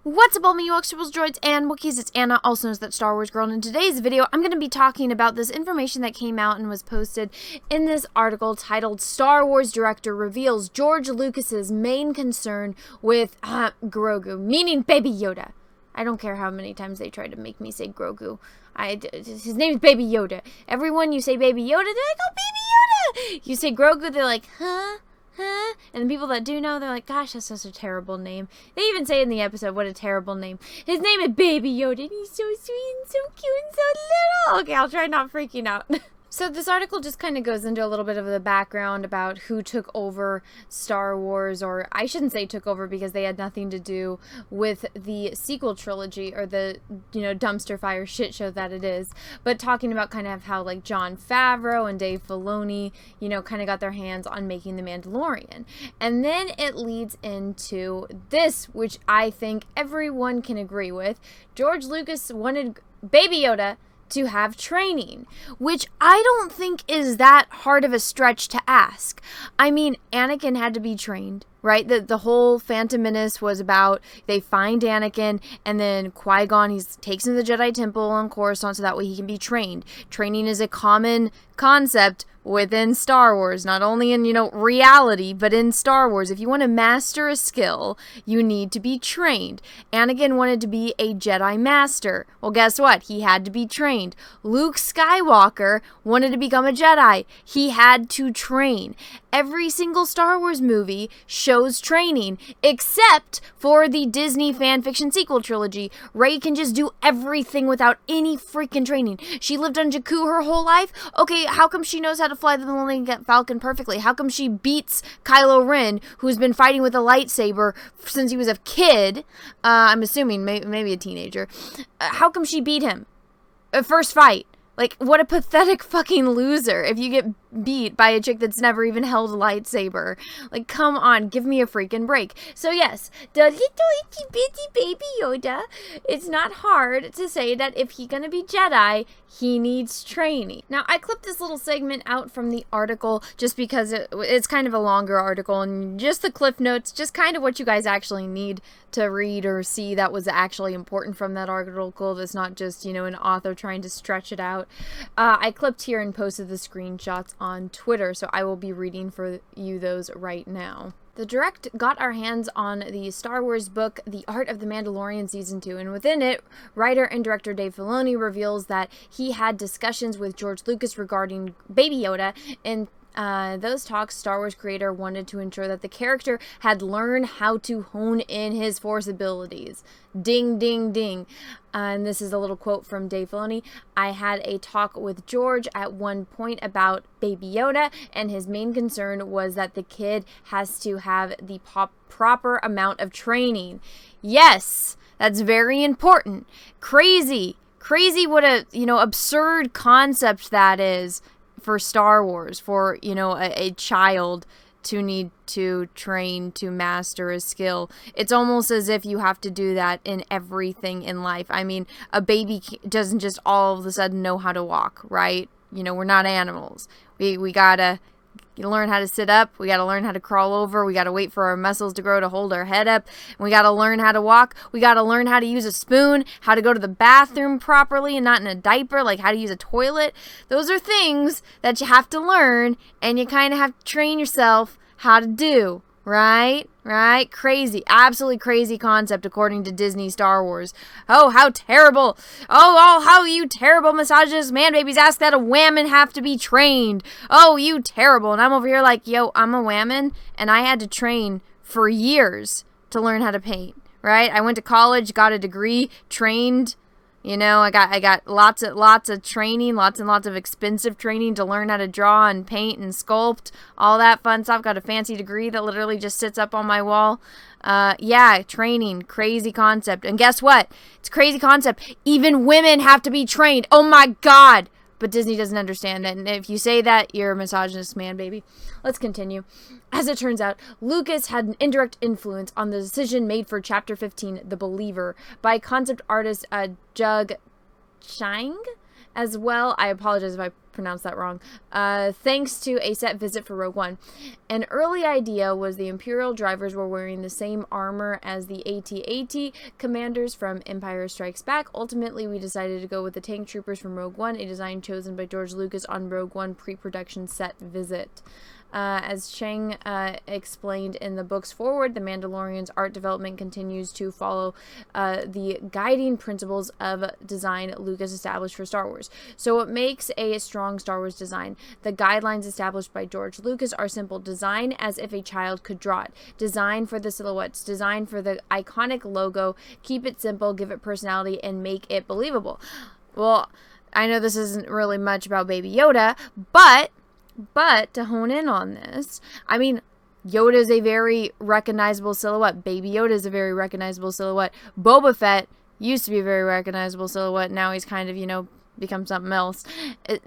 What's up all my Extrables, droids, and Wookiees? It's Anna, also known as That Star Wars Girl, and in today's video, I'm going to be talking about this information that came out and was posted in this article titled Star Wars Director Reveals George Lucas's Main Concern with Grogu, meaning Baby Yoda. I don't care how many times they try to make me say Grogu. His name is Baby Yoda. Everyone, you say Baby Yoda, they're like, oh, Baby Yoda! You say Grogu, they're like, huh? And the people that do know, they're like, gosh, that's such a terrible name. They even say in the episode, what a terrible name. His name is Baby Yoda, and he's so sweet and so cute and so little. Okay, I'll try not freaking out. So this article just kind of goes into a little bit of the background about who took over Star Wars, or I shouldn't say took over because they had nothing to do with the sequel trilogy or the, dumpster fire shit show that it is, but talking about kind of how like Jon Favreau and Dave Filoni, kind of got their hands on making The Mandalorian. And then it leads into this, which I think everyone can agree with. George Lucas wanted Baby Yoda to have training, which I don't think is that hard of a stretch to ask. I mean, Anakin had to be trained, right? The whole Phantom Menace was about, they find Anakin, and then Qui-Gon, he takes him to the Jedi Temple on Coruscant so that way he can be trained. Training is a common concept within Star Wars, not only in, reality, but in Star Wars. If you want to master a skill, you need to be trained. Anakin wanted to be a Jedi Master. Well, guess what? He had to be trained. Luke Skywalker wanted to become a Jedi. He had to train. Every single Star Wars movie shows training, except for the Disney fanfiction sequel trilogy. Rey can just do everything without any freaking training. She lived on Jakku her whole life. Okay, how come she knows how to fly the Millennium Falcon perfectly? How come she beats Kylo Ren, who's been fighting with a lightsaber since he was a kid? I'm assuming, maybe a teenager. How come she beat him? First fight. Like, what a pathetic fucking loser if you get beat by a chick that's never even held a lightsaber. Like, come on, give me a freaking break. So yes, the little itty bitty Baby Yoda, it's not hard to say that if he's gonna be Jedi, he needs training. Now, I clipped this little segment out from the article just because it's kind of a longer article, and just the cliff notes, just kind of what you guys actually need to read or see that was actually important from that article. That's not just, an author trying to stretch it out. I clipped here and posted the screenshots on Twitter, so I will be reading for you those right now. The Direct got our hands on the Star Wars book, The Art of the Mandalorian Season 2, and within it, writer and director Dave Filoni reveals that he had discussions with George Lucas regarding Baby Yoda, and those talks, Star Wars creator wanted to ensure that the character had learned how to hone in his Force abilities. Ding, ding, ding. And this is a little quote from Dave Filoni. I had a talk with George at one point about Baby Yoda, and his main concern was that the kid has to have the proper amount of training. Yes, that's very important. Crazy what a, absurd concept that is for Star Wars, for, a child to need to train to master a skill. It's almost as if you have to do that in everything in life. I mean, a baby doesn't just all of a sudden know how to walk, right? We're not animals. We gotta learn how to sit up. We gotta learn how to crawl over. We gotta wait for our muscles to grow to hold our head up. And we gotta learn how to walk. We gotta learn how to use a spoon, how to go to the bathroom properly and not in a diaper, like how to use a toilet. Those are things that you have to learn, and you kind of have to train yourself how to do. Right? Crazy. Absolutely crazy concept according to Disney Star Wars. Oh, how terrible. Oh, how you terrible misogynist man babies ask that a whammon have to be trained. Oh, you terrible. And I'm over here like, yo, I'm a whammon, and I had to train for years to learn how to paint. Right? I went to college, got a degree, trained. I got lots of training, lots and lots of expensive training to learn how to draw and paint and sculpt, all that fun stuff. Got a fancy degree that literally just sits up on my wall. Yeah, training, crazy concept. And guess what? It's a crazy concept. Even women have to be trained. Oh my God. But Disney doesn't understand it. And if you say that, you're a misogynist man, baby. Let's continue. As it turns out, Lucas had an indirect influence on the decision made for Chapter 15, The Believer, by concept artist Jug Chang. as well. I apologize if I pronounced that wrong. Thanks to a set visit for Rogue One. An early idea was the Imperial drivers were wearing the same armor as the AT-AT commanders from Empire Strikes Back. Ultimately, we decided to go with the tank troopers from Rogue One, a design chosen by George Lucas on Rogue One pre-production set visit. As Chang explained in the book's foreword, The Mandalorian's art development continues to follow the guiding principles of design Lucas established for Star Wars. So what makes a strong Star Wars design? The guidelines established by George Lucas are simple. Design as if a child could draw it. Design for the silhouettes. Design for the iconic logo. Keep it simple, give it personality, and make it believable. Well, I know this isn't really much about Baby Yoda, but to hone in on this, I mean, Yoda is a very recognizable silhouette. Baby Yoda is a very recognizable silhouette. Boba Fett used to be a very recognizable silhouette. Now he's kind of, you know, become something else.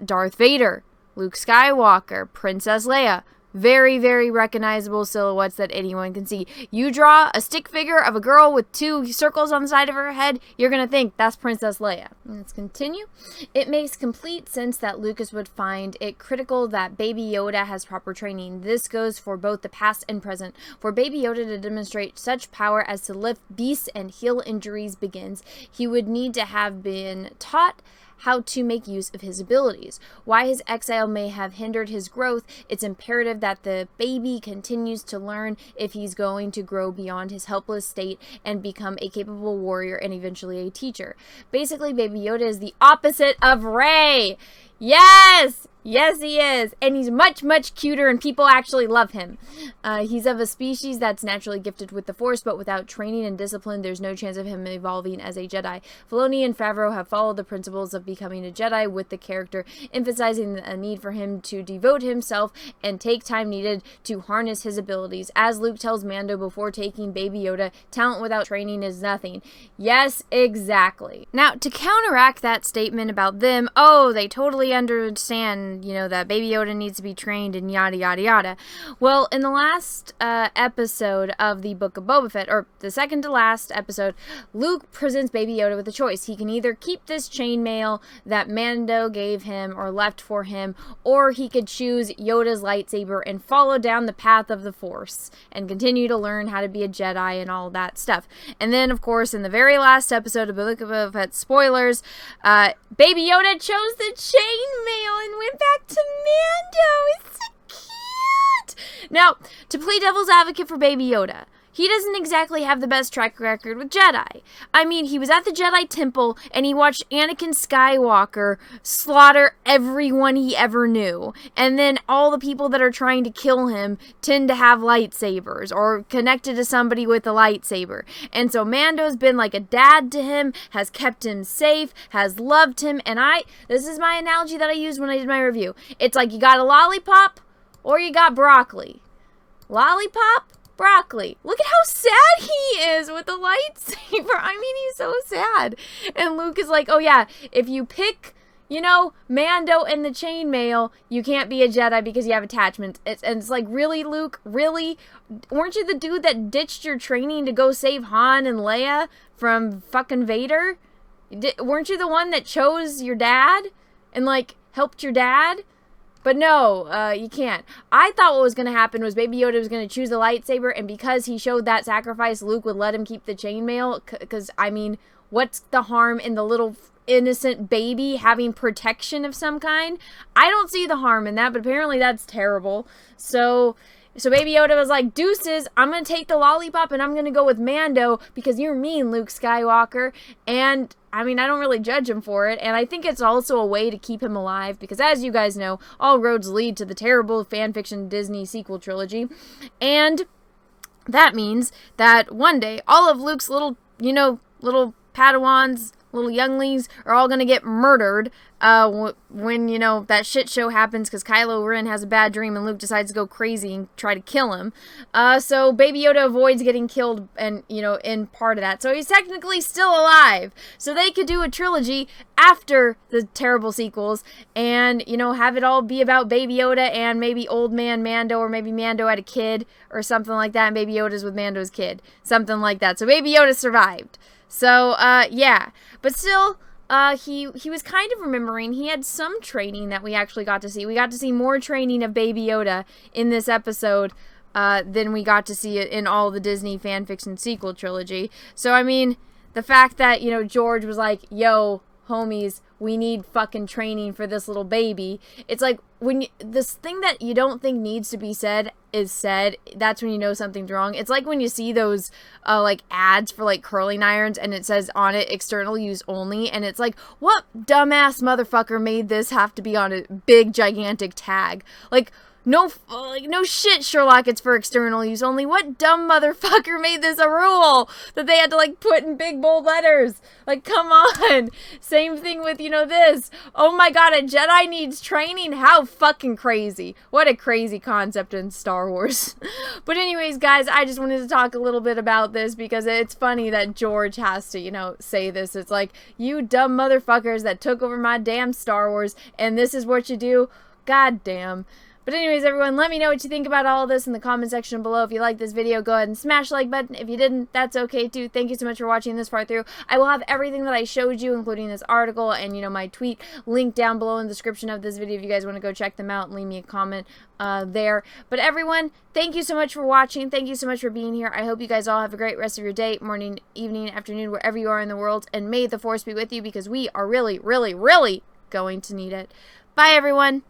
Darth Vader, Luke Skywalker, Princess Leia. Very, very recognizable silhouettes that anyone can see. You draw a stick figure of a girl with 2 circles on the side of her head, you're going to think that's Princess Leia. Let's continue. It makes complete sense that Lucas would find it critical that Baby Yoda has proper training. This goes for both the past and present. For Baby Yoda to demonstrate such power as to lift beasts and heal injuries begins, he would need to have been taught how to make use of his abilities. Why his exile may have hindered his growth, it's imperative that the baby continues to learn if he's going to grow beyond his helpless state and become a capable warrior and eventually a teacher. Basically, Baby Yoda is the opposite of Rey. Yes! Yes, he is. And he's much, much cuter, and people actually love him. He's of a species that's naturally gifted with the Force, but without training and discipline, there's no chance of him evolving as a Jedi. Filoni and Favreau have followed the principles of becoming a Jedi with the character, emphasizing a need for him to devote himself and take time needed to harness his abilities. As Luke tells Mando before taking Baby Yoda, talent without training is nothing. Yes, exactly. Now, to counteract that statement about them, oh, they totally understand, you know, that Baby Yoda needs to be trained and yada yada yada. Well, in the last episode of the Book of Boba Fett, or the second to last episode, Luke presents Baby Yoda with a choice. He can either keep this chainmail that Mando gave him or left for him, or he could choose Yoda's lightsaber and follow down the path of the Force and continue to learn how to be a Jedi and all that stuff. And then, of course, in the very last episode of the Book of Boba Fett, spoilers, Baby Yoda chose the chainmail and went back to Mando. It's so cute. Now, to play devil's advocate for Baby Yoda, he doesn't exactly have the best track record with Jedi. I mean, he was at the Jedi Temple and he watched Anakin Skywalker slaughter everyone he ever knew. And then all the people that are trying to kill him tend to have lightsabers or connected to somebody with a lightsaber. And so Mando's been like a dad to him, has kept him safe, has loved him. And this is my analogy that I used when I did my review. It's like you got a lollipop or you got broccoli. Lollipop? Broccoli. Look at how sad he is with the lightsaber. I mean, he's so sad. And Luke is like, oh yeah, if you pick, you know, Mando and the chainmail, you can't be a Jedi because you have attachments. And it's like, really, Luke? Really? Weren't you the dude that ditched your training to go save Han and Leia from fucking Vader? Weren't you the one that chose your dad and, like, helped your dad? But no, you can't. I thought what was going to happen was Baby Yoda was going to choose the lightsaber, and because he showed that sacrifice, Luke would let him keep the chainmail. Because, I mean, what's the harm in the little innocent baby having protection of some kind? I don't see the harm in that, but apparently that's terrible. So Baby Yoda was like, deuces, I'm going to take the lollipop and I'm going to go with Mando because you're mean, Luke Skywalker. And, I mean, I don't really judge him for it. And I think it's also a way to keep him alive because, as you guys know, all roads lead to the terrible fanfiction Disney sequel trilogy. And that means that one day, all of Luke's little, you know, little Padawans, little younglings are all going to get murdered when, you know, that shit show happens because Kylo Ren has a bad dream and Luke decides to go crazy and try to kill him. So Baby Yoda avoids getting killed and, you know, in part of that. So he's technically still alive. So they could do a trilogy after the terrible sequels and, you know, have it all be about Baby Yoda and maybe old man Mando, or maybe Mando had a kid or something like that and Baby Yoda's with Mando's kid. Something like that. So Baby Yoda survived. So, yeah. But still, he was kind of remembering. He had some training that we actually got to see. We got to see more training of Baby Yoda in this episode than we got to see it in all the Disney fanfiction sequel trilogy. So, I mean, the fact that, you know, George was like, yo, homies, we need fucking training for this little baby. It's like, when this thing that you don't think needs to be said is said, that's when you know something's wrong. It's like when you see those, like, ads for, like, curling irons, and it says on it, external use only, and it's like, what dumbass motherfucker made this have to be on a big, gigantic tag? Like, no shit, Sherlock, it's for external use only. What dumb motherfucker made this a rule that they had to, like, put in big, bold letters? Like, come on. Same thing with, you know, this. Oh my god, a Jedi needs training? How fucking crazy. What a crazy concept in Star Wars. But anyways, guys, I just wanted to talk a little bit about this because it's funny that George has to, you know, say this. It's like, you dumb motherfuckers that took over my damn Star Wars, and this is what you do? God damn. But anyways, everyone, let me know what you think about all of this in the comment section below. If you like this video, go ahead and smash the like button. If you didn't, that's okay too. Thank you so much for watching this far through. I will have everything that I showed you, including this article and, you know, my tweet, linked down below in the description of this video if you guys want to go check them out and leave me a comment there. But everyone, thank you so much for watching. Thank you so much for being here. I hope you guys all have a great rest of your day, morning, evening, afternoon, wherever you are in the world. And may the Force be with you, because we are really, really, really going to need it. Bye, everyone.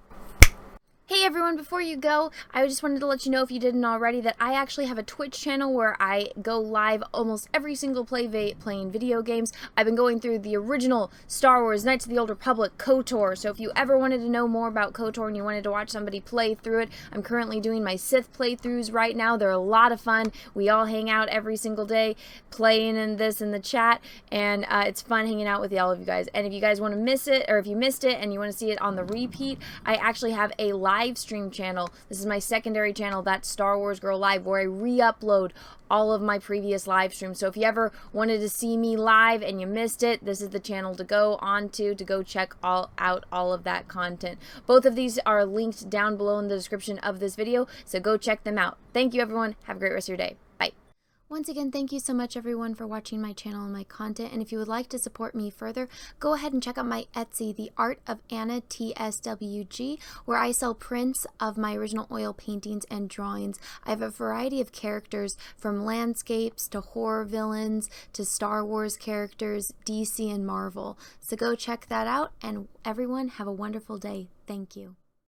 Hey everyone, before you go, I just wanted to let you know, if you didn't already, that I actually have a Twitch channel where I go live almost every single playing video games. I've been going through the original Star Wars Knights of the Old Republic KOTOR, so if you ever wanted to know more about KOTOR and you wanted to watch somebody play through it, I'm currently doing my Sith playthroughs right now. They're a lot of fun. We all hang out every single day playing in the chat, and it's fun hanging out with all of you guys. And if you guys want to miss it, or if you missed it and you want to see it on the repeat, I actually have a live stream channel. This is my secondary channel, That's Star Wars Girl Live, where I re-upload all of my previous live streams. So if you ever wanted to see me live and you missed it, this is the channel to go on to go check out all of that content. Both of these are linked down below in the description of this video, so go check them out. Thank you, everyone. Have a great rest of your day. Bye. Once again, thank you so much, everyone, for watching my channel and my content. And if you would like to support me further, go ahead and check out my Etsy, The Art of Anna TSWG, where I sell prints of my original oil paintings and drawings. I have a variety of characters, from landscapes to horror villains to Star Wars characters, DC and Marvel. So go check that out, and everyone, have a wonderful day. Thank you.